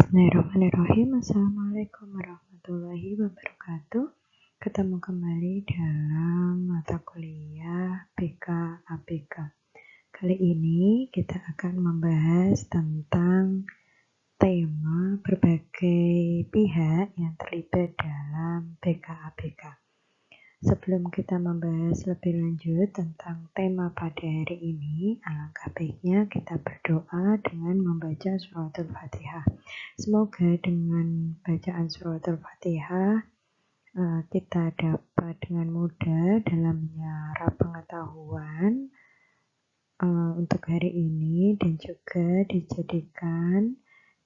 Bismillahirrahmanirrahim. Assalamualaikum warahmatullahi wabarakatuh. Ketemu kembali dalam mata kuliah BK ABK. Kali ini kita akan membahas tentang tema berbagai pihak yang terlibat dalam BK ABK. Sebelum kita membahas lebih lanjut tentang tema pada hari ini, alangkah baiknya kita berdoa dengan membaca suratul Fatihah. Semoga dengan bacaan suratul Fatihah kita dapat dengan mudah dalam menyerap pengetahuan untuk hari ini dan juga dijadikan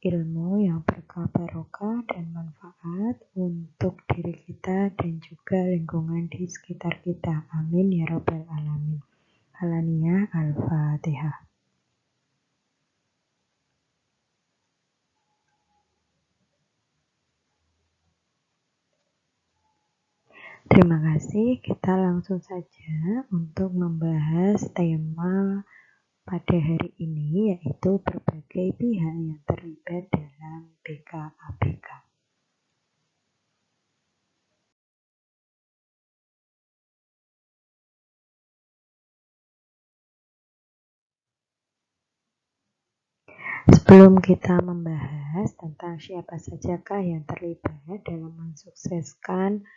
ilmu yang berkah barokah dan manfaat untuk diri kita dan juga lingkungan di sekitar kita. Amin ya rabbal alamin. Alaniyah Al-Fatihah. Terima kasih. Kita langsung saja untuk membahas tema pada hari ini, yaitu berbagai pihak yang terlibat dalam BK ABK. Sebelum kita membahas tentang siapa sajakah yang terlibat dalam mensukseskan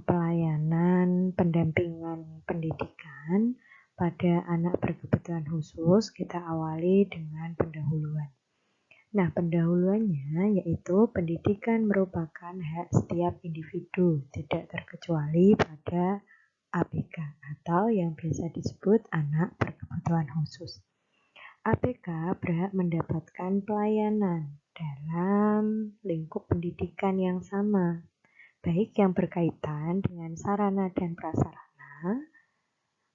pelayanan pendampingan pendidikan pada anak berkebutuhan khusus, kita awali dengan pendahuluan. Nah, pendahuluannya yaitu pendidikan merupakan hak setiap individu, tidak terkecuali pada ABK atau yang biasa disebut anak berkebutuhan khusus. ABK berhak mendapatkan pelayanan dalam lingkup pendidikan yang sama, baik yang berkaitan dengan sarana dan prasarana.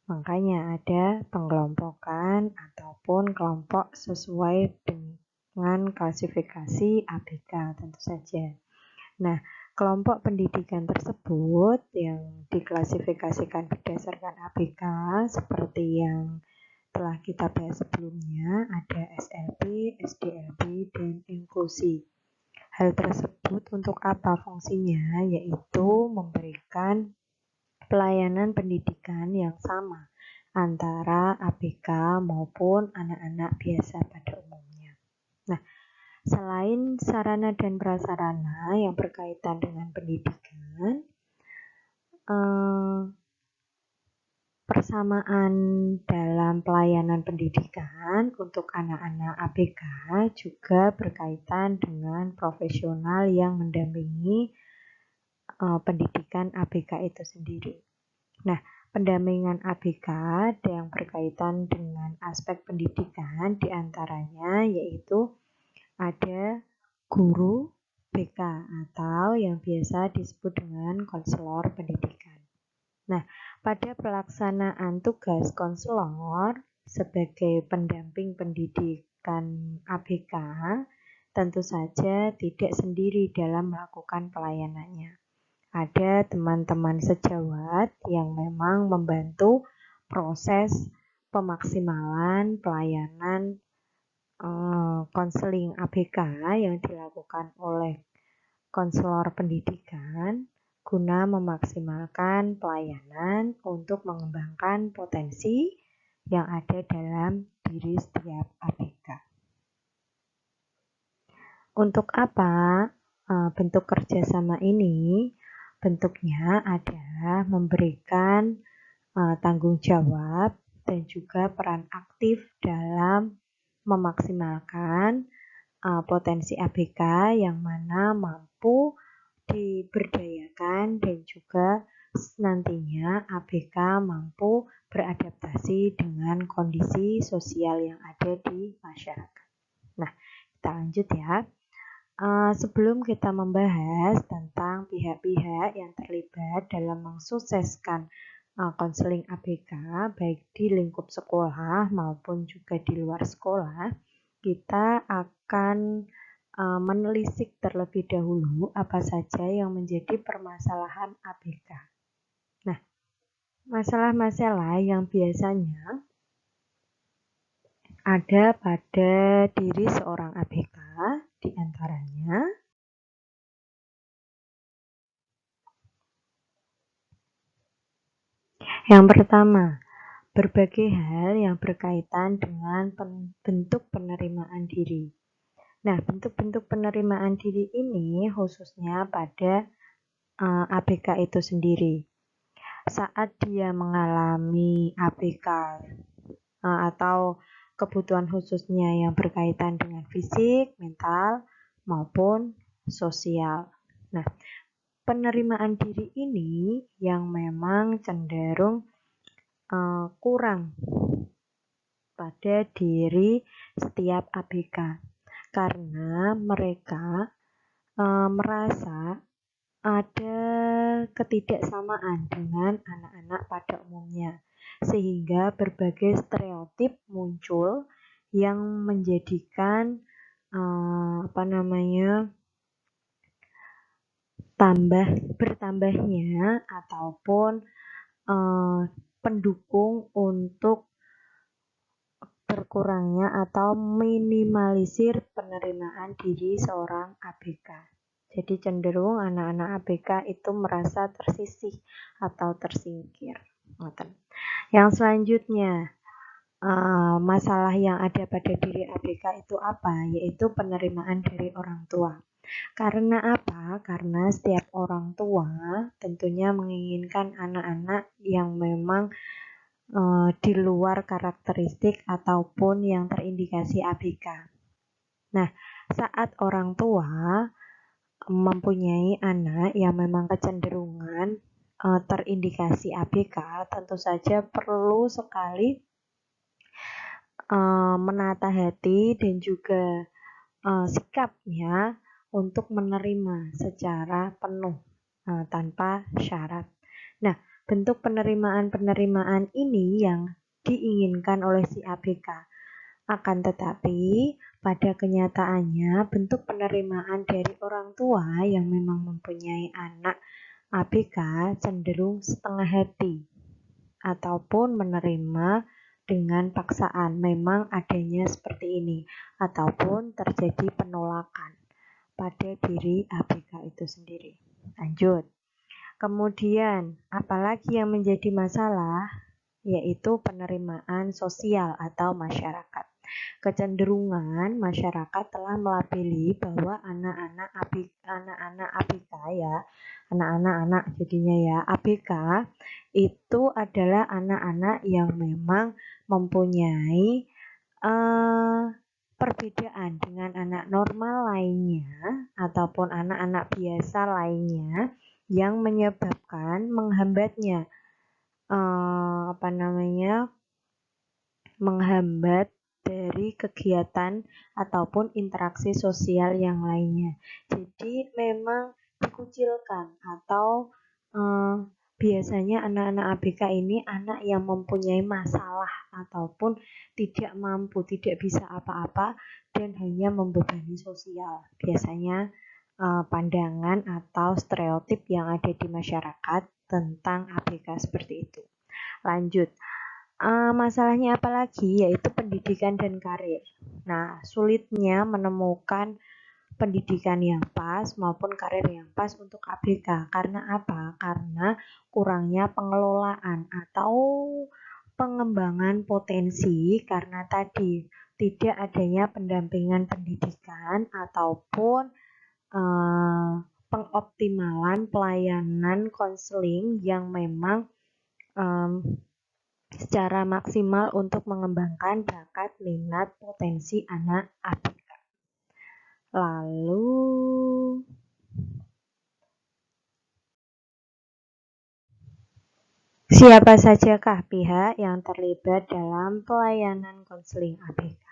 Makanya ada pengelompokan ataupun kelompok sesuai dengan klasifikasi ABK tentu saja. Nah, kelompok pendidikan tersebut yang diklasifikasikan berdasarkan ABK seperti yang telah kita bahas sebelumnya, ada SLB, SDLB, dan inklusi. Hal tersebut untuk apa fungsinya? Yaitu memberikan pelayanan pendidikan yang sama antara ABK maupun anak-anak biasa pada umumnya. Nah, selain sarana dan prasarana yang berkaitan dengan pendidikan, persamaan dalam pelayanan pendidikan untuk anak-anak ABK juga berkaitan dengan profesional yang mendampingi pendidikan ABK itu sendiri. Nah, pendampingan ABK yang berkaitan dengan aspek pendidikan diantaranya yaitu ada guru BK atau yang biasa disebut dengan konselor pendidikan. Nah, pada pelaksanaan tugas konselor sebagai pendamping pendidikan ABK, tentu saja tidak sendiri dalam melakukan pelayanannya. Ada teman-teman sejawat yang memang membantu proses pemaksimalan pelayanan konseling ABK yang dilakukan oleh konselor pendidikan guna memaksimalkan pelayanan untuk mengembangkan potensi yang ada dalam diri setiap ABK. Untuk apa bentuk kerjasama ini? Bentuknya adalah memberikan tanggung jawab dan juga peran aktif dalam memaksimalkan potensi ABK yang mana mampu diberdayakan dan juga nantinya ABK mampu beradaptasi dengan kondisi sosial yang ada di masyarakat. Nah, kita lanjut ya. Sebelum kita membahas tentang pihak-pihak yang terlibat dalam mensukseskan konseling ABK baik di lingkup sekolah maupun juga di luar sekolah, kita akan menelisik terlebih dahulu apa saja yang menjadi permasalahan ABK. Nah, masalah-masalah yang biasanya ada pada diri seorang ABK diantaranya Yang pertama, berbagai hal yang berkaitan dengan bentuk penerimaan diri. Nah, bentuk-bentuk penerimaan diri ini khususnya pada ABK itu sendiri. Saat dia mengalami ABK atau kebutuhan khususnya yang berkaitan dengan fisik, mental, maupun sosial. Nah, penerimaan diri ini yang memang cenderung kurang pada diri setiap ABK karena mereka merasa ada ketidaksamaan dengan anak-anak pada umumnya, sehingga berbagai stereotip muncul yang menjadikan bertambahnya ataupun pendukung untuk berkurangnya atau minimalisir penerimaan diri seorang ABK. Jadi cenderung anak-anak ABK itu merasa tersisih atau tersingkir. Yang selanjutnya, masalah yang ada pada diri ABK itu apa? Yaitu penerimaan dari orang tua. Karena apa? Karena setiap orang tua tentunya menginginkan anak-anak yang memang di luar karakteristik ataupun yang terindikasi ABK. Nah, saat orang tua mempunyai anak yang memang kecenderungan terindikasi ABK, tentu saja perlu sekali menata hati dan juga sikapnya untuk menerima secara penuh tanpa syarat. Nah, bentuk penerimaan ini yang diinginkan oleh si ABK. Akan tetapi, pada kenyataannya bentuk penerimaan dari orang tua yang memang mempunyai anak ABK cenderung setengah hati ataupun menerima dengan paksaan. Memang adanya seperti ini ataupun terjadi penolakan pada diri ABK itu sendiri. Lanjut. Kemudian, apalagi yang menjadi masalah yaitu penerimaan sosial atau masyarakat. Kecenderungan masyarakat telah melabeli bahwa anak-anak ABK ya, anak-anak jadinya ya, ABK itu adalah anak-anak yang memang mempunyai perbedaan dengan anak normal lainnya ataupun anak-anak biasa lainnya yang menyebabkan menghambatnya menghambat dari kegiatan ataupun interaksi sosial yang lainnya. Jadi memang dikucilkan atau biasanya anak-anak ABK ini anak yang mempunyai masalah ataupun tidak mampu, tidak bisa apa-apa dan hanya membebani sosial. Biasanya pandangan atau stereotip yang ada di masyarakat tentang ABK seperti itu. Lanjut. Masalahnya apa lagi? Yaitu pendidikan dan karir. Nah, sulitnya menemukan pendidikan yang pas maupun karir yang pas untuk ABK. Karena apa? Karena kurangnya pengelolaan atau pengembangan potensi karena tadi tidak adanya pendampingan pendidikan ataupun pengoptimalan pelayanan konseling yang memang secara maksimal untuk mengembangkan bakat, minat, potensi anak ABK. Lalu siapa sajakah pihak yang terlibat dalam pelayanan konseling ABK?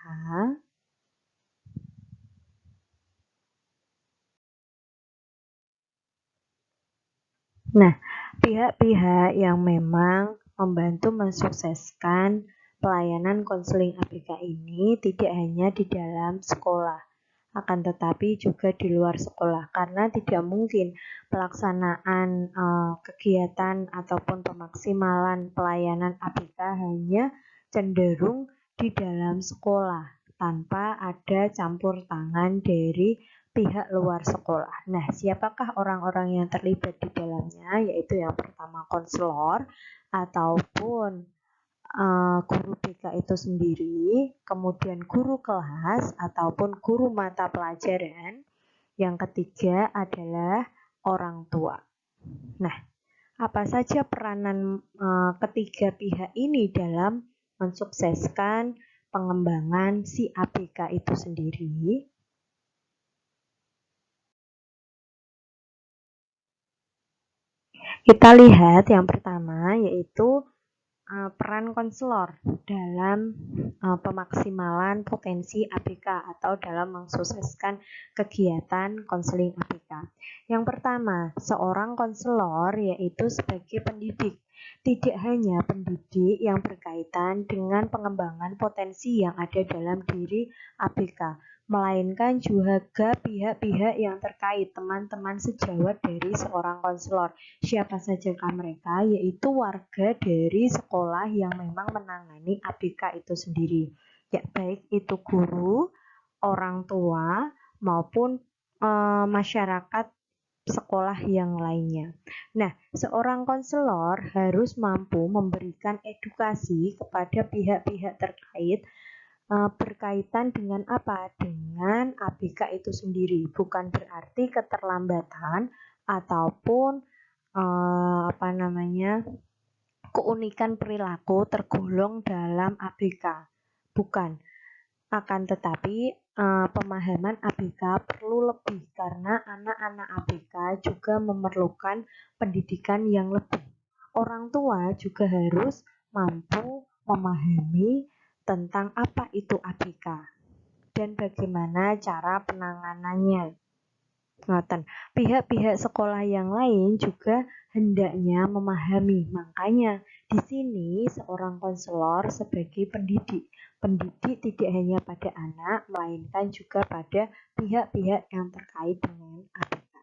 Nah, pihak-pihak yang memang membantu mensukseskan pelayanan konseling ABK ini tidak hanya di dalam sekolah, akan tetapi juga di luar sekolah, karena tidak mungkin pelaksanaan kegiatan ataupun pemaksimalan pelayanan ABK hanya cenderung di dalam sekolah tanpa ada campur tangan dari pihak luar sekolah. Nah, siapakah orang-orang yang terlibat di dalamnya? Yaitu yang pertama konselor ataupun guru BK itu sendiri, kemudian guru kelas ataupun guru mata pelajaran. Yang ketiga adalah orang tua. Nah, apa saja peranan ketiga pihak ini dalam mensukseskan pengembangan si ABK itu sendiri? Kita lihat yang pertama yaitu peran konselor dalam pemaksimalan potensi ABK atau dalam mensukseskan kegiatan konseling ABK. Yang pertama, seorang konselor yaitu sebagai pendidik. Tidak hanya pendidik yang berkaitan dengan pengembangan potensi yang ada dalam diri ABK, melainkan juga pihak-pihak yang terkait, teman-teman sejawat dari seorang konselor. Siapa sajakah mereka? Yaitu warga dari sekolah yang memang menangani ABK itu sendiri. Ya, baik itu guru, orang tua, maupun masyarakat sekolah yang lainnya. Nah, seorang konselor harus mampu memberikan edukasi kepada pihak-pihak terkait berkaitan dengan apa? Dengan ABK itu sendiri. Bukan berarti keterlambatan ataupun keunikan perilaku tergolong dalam ABK. Bukan. Akan tetapi pemahaman ABK perlu lebih karena anak-anak ABK juga memerlukan pendidikan yang lebih. Orang tua juga harus mampu memahami tentang apa itu ABK dan bagaimana cara penanganannya. Pihak-pihak sekolah yang lain juga hendaknya memahami. Makanya di sini seorang konselor sebagai pendidik. Pendidik tidak hanya pada anak, melainkan juga pada pihak-pihak yang terkait dengan ABK.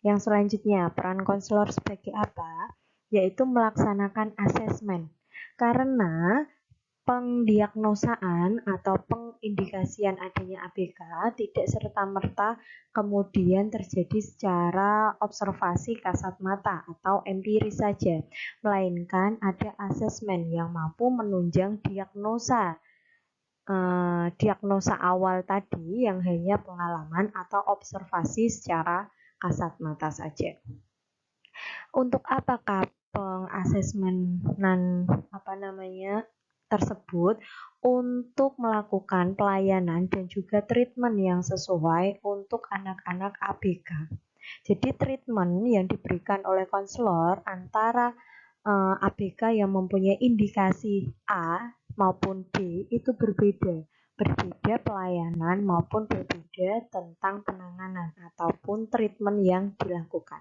Yang selanjutnya, peran konselor sebagai apa? Yaitu melaksanakan asesmen. Karena pendiagnosaan atau pengindikasian adanya ABK tidak serta-merta kemudian terjadi secara observasi kasat mata atau empiris saja, melainkan ada asesmen yang mampu menunjang diagnosa awal tadi yang hanya pengalaman atau observasi secara kasat mata saja. Untuk apakah pengasesmenan tersebut? Untuk melakukan pelayanan dan juga treatment yang sesuai untuk anak-anak ABK. Jadi treatment yang diberikan oleh konselor antara ABK yang mempunyai indikasi A maupun B itu berbeda pelayanan maupun berbeda tentang penanganan ataupun treatment yang dilakukan.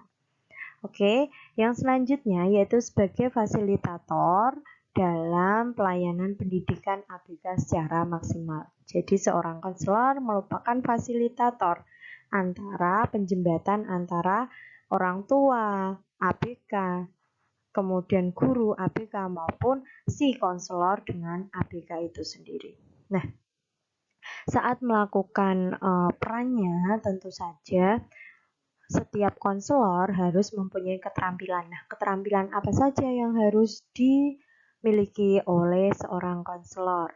Oke, yang selanjutnya yaitu sebagai fasilitator dalam pelayanan pendidikan ABK secara maksimal. Jadi seorang konselor merupakan fasilitator antara penjembatan antara orang tua, ABK, kemudian guru ABK maupun si konselor dengan ABK itu sendiri. Nah, saat melakukan perannya tentu saja setiap konselor harus mempunyai keterampilan. Nah, keterampilan apa saja yang harus dimiliki oleh seorang konselor?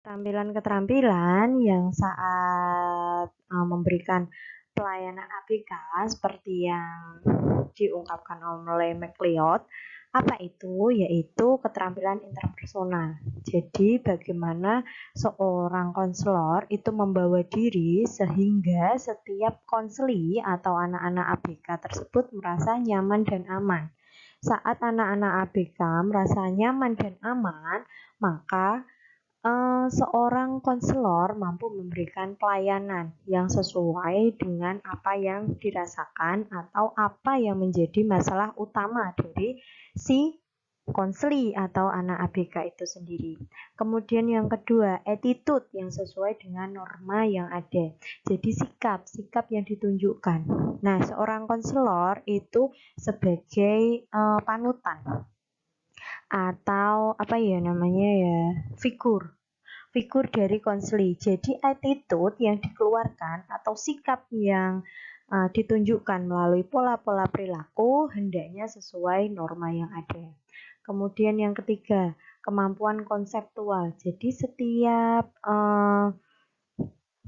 Keterampilan yang saat memberikan pelayanan ABK seperti yang diungkapkan oleh McLeod, apa itu? Yaitu keterampilan interpersonal. Jadi bagaimana seorang konselor itu membawa diri sehingga setiap konseli atau anak-anak ABK tersebut merasa nyaman dan aman. Saat anak-anak ABK merasa nyaman dan aman, maka seorang konselor mampu memberikan pelayanan yang sesuai dengan apa yang dirasakan atau apa yang menjadi masalah utama dari si konseli atau anak ABK itu sendiri. Kemudian yang kedua, attitude yang sesuai dengan norma yang ada. Jadi sikap yang ditunjukkan. Nah, seorang konselor itu sebagai panutan atau figur figur dari konseli. Jadi attitude yang dikeluarkan atau sikap yang ditunjukkan melalui pola-pola perilaku hendaknya sesuai norma yang ada. Kemudian yang ketiga, kemampuan konseptual. Jadi setiap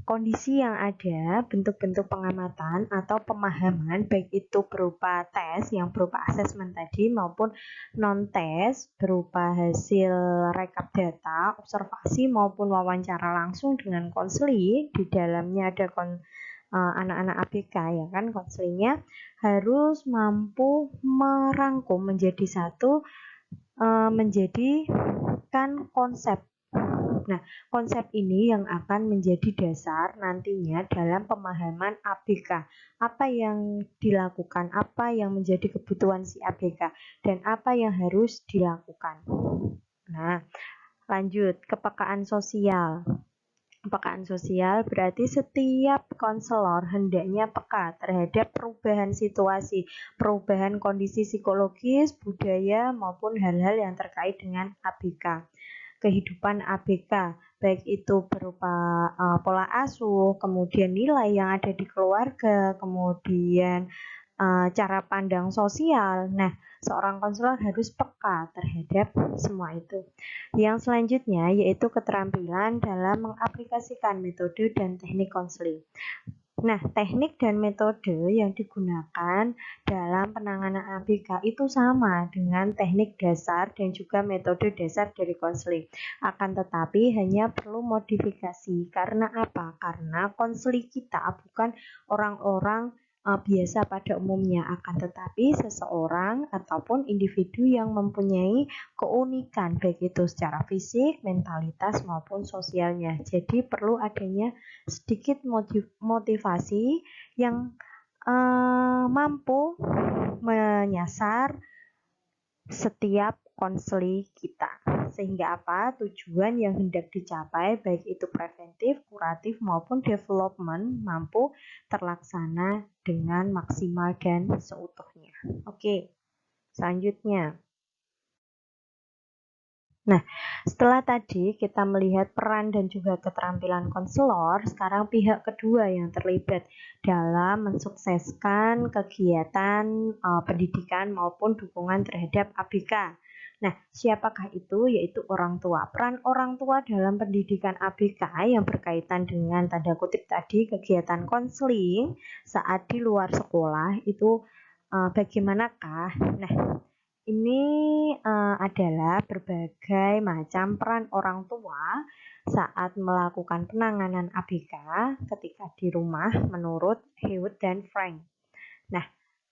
kondisi yang ada, bentuk-bentuk pengamatan atau pemahaman, baik itu berupa tes yang berupa asesmen tadi maupun non-tes berupa hasil rekap data, observasi maupun wawancara langsung dengan konseli. Di dalamnya ada anak-anak ABK ya kan, konselingnya harus mampu merangkum menjadi satu, menjadikan konsep. Nah, konsep ini yang akan menjadi dasar nantinya dalam pemahaman ABK. Apa yang dilakukan, apa yang menjadi kebutuhan si ABK, dan apa yang harus dilakukan. Nah, lanjut, kepekaan sosial. Kepekaan sosial berarti setiap konselor hendaknya peka terhadap perubahan situasi, perubahan kondisi psikologis, budaya, maupun hal-hal yang terkait dengan ABK. Kehidupan ABK, baik itu berupa pola asuh, kemudian nilai yang ada di keluarga, kemudian cara pandang sosial. Nah, seorang konselor harus peka terhadap semua itu. Yang selanjutnya yaitu keterampilan dalam mengaplikasikan metode dan teknik konseling. Nah, teknik dan metode yang digunakan dalam penanganan ABK itu sama dengan teknik dasar dan juga metode dasar dari konseling. Akan tetapi hanya perlu modifikasi. Karena apa? Karena konseling kita bukan orang-orang biasa pada umumnya, akan tetapi seseorang ataupun individu yang mempunyai keunikan baik itu secara fisik, mentalitas maupun sosialnya. Jadi perlu adanya sedikit motivasi yang mampu menyasar setiap konseli kita. Sehingga apa? Tujuan yang hendak dicapai baik itu preventif, kuratif maupun development mampu terlaksana dengan maksimal dan seutuhnya. Oke, selanjutnya. Nah, setelah tadi kita melihat peran dan juga keterampilan konselor, sekarang pihak kedua yang terlibat dalam mensukseskan kegiatan pendidikan maupun dukungan terhadap ABK. Nah, siapakah itu? Yaitu orang tua. Peran orang tua dalam pendidikan ABK yang berkaitan dengan tanda kutip tadi kegiatan konseling saat di luar sekolah itu bagaimanakah? Nah, ini adalah berbagai macam peran orang tua saat melakukan penanganan ABK ketika di rumah menurut Hewitt dan Frank. Nah,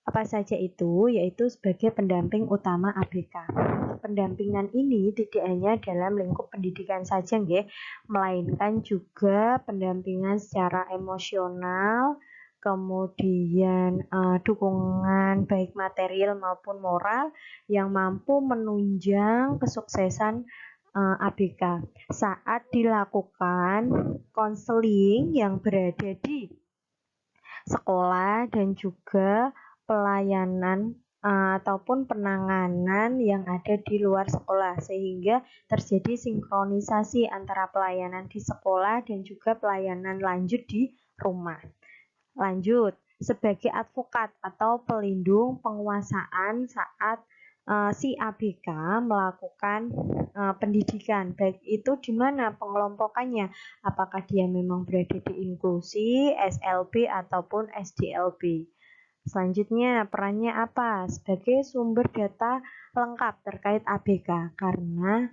apa saja itu? Yaitu sebagai pendamping utama ABK. Pendampingan ini tidak hanya dalam lingkup pendidikan saja, nggih, melainkan juga pendampingan secara emosional, kemudian dukungan baik material maupun moral yang mampu menunjang kesuksesan ABK saat dilakukan konseling yang berada di sekolah dan juga pelayanan ataupun penanganan yang ada di luar sekolah, sehingga terjadi sinkronisasi antara pelayanan di sekolah dan juga pelayanan lanjut di rumah. Lanjut, sebagai advokat atau pelindung penguasaan saat si ABK melakukan pendidikan, baik itu di mana pengelompokannya, apakah dia memang berada di inklusi, SLB ataupun SDLB. Selanjutnya, perannya apa? Sebagai sumber data lengkap terkait ABK, karena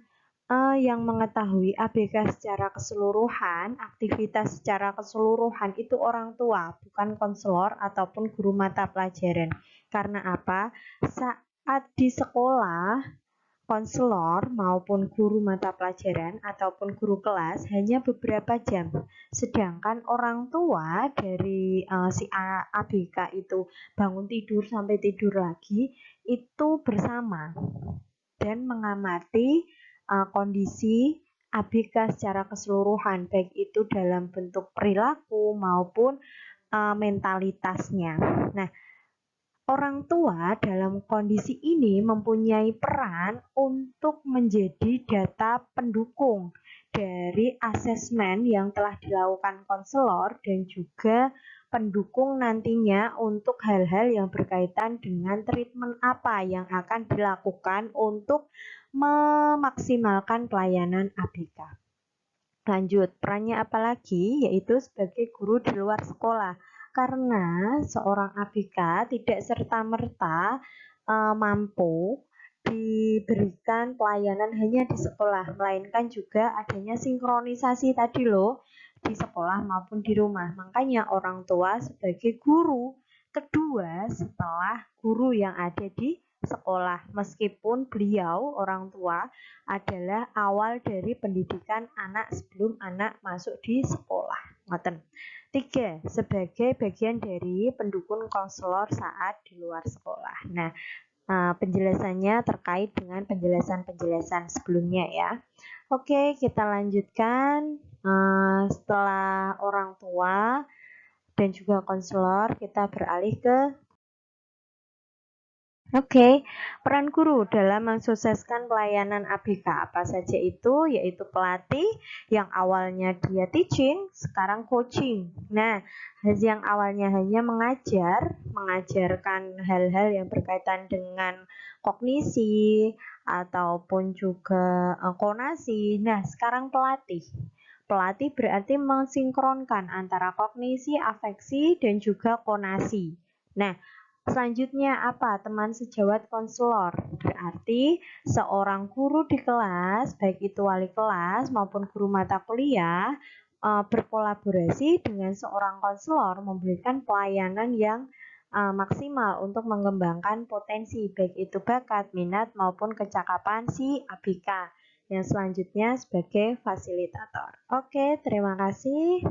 yang mengetahui ABK secara keseluruhan, aktivitas secara keseluruhan itu orang tua, bukan konselor ataupun guru mata pelajaran. Karena apa? Saat di sekolah, konselor maupun guru mata pelajaran ataupun guru kelas hanya beberapa jam. Sedangkan orang tua dari si ABK itu bangun tidur sampai tidur lagi itu bersama dan mengamati kondisi ABK secara keseluruhan, baik itu dalam bentuk perilaku maupun mentalitasnya. Nah, orang tua dalam kondisi ini mempunyai peran untuk menjadi data pendukung dari asesmen yang telah dilakukan konselor dan juga pendukung nantinya untuk hal-hal yang berkaitan dengan treatment apa yang akan dilakukan untuk memaksimalkan pelayanan ABK. Lanjut, perannya apa lagi? Yaitu sebagai guru di luar sekolah. Karena seorang ABK tidak serta-merta mampu diberikan pelayanan hanya di sekolah, melainkan juga adanya sinkronisasi tadi loh, di sekolah maupun di rumah. Makanya orang tua sebagai guru kedua setelah guru yang ada di sekolah, meskipun beliau orang tua adalah awal dari pendidikan anak sebelum anak masuk di sekolah. Ngoten. 3. Sebagai bagian dari pendukung konselor saat di luar sekolah. Nah, penjelasannya terkait dengan penjelasan-penjelasan sebelumnya ya. Oke, kita lanjutkan. Setelah orang tua dan juga konselor, kita beralih ke peran guru dalam mensukseskan pelayanan ABK apa saja itu? Yaitu pelatih yang awalnya dia teaching, sekarang coaching. Nah, yang awalnya hanya mengajarkan hal-hal yang berkaitan dengan kognisi ataupun juga konasi. Nah, sekarang pelatih. Pelatih berarti mensinkronkan antara kognisi, afeksi, dan juga konasi. Nah, selanjutnya apa? Teman sejawat konselor. Berarti seorang guru di kelas, baik itu wali kelas maupun guru mata kuliah, berkolaborasi dengan seorang konselor memberikan pelayanan yang maksimal untuk mengembangkan potensi, baik itu bakat, minat maupun kecakapan si ABK. Yang selanjutnya sebagai fasilitator. Oke, terima kasih.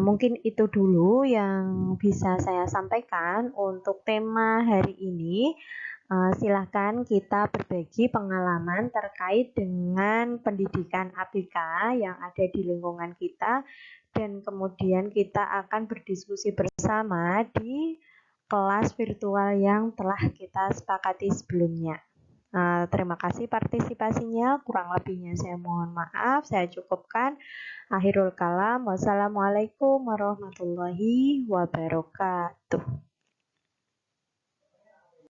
Mungkin itu dulu yang bisa saya sampaikan untuk tema hari ini. Silahkan kita berbagi pengalaman terkait dengan pendidikan ABK yang ada di lingkungan kita, dan kemudian kita akan berdiskusi bersama di kelas virtual yang telah kita sepakati sebelumnya. Terima kasih partisipasinya, kurang lebihnya saya mohon maaf, saya cukupkan. Akhirul kalam, wassalamualaikum warahmatullahi wabarakatuh.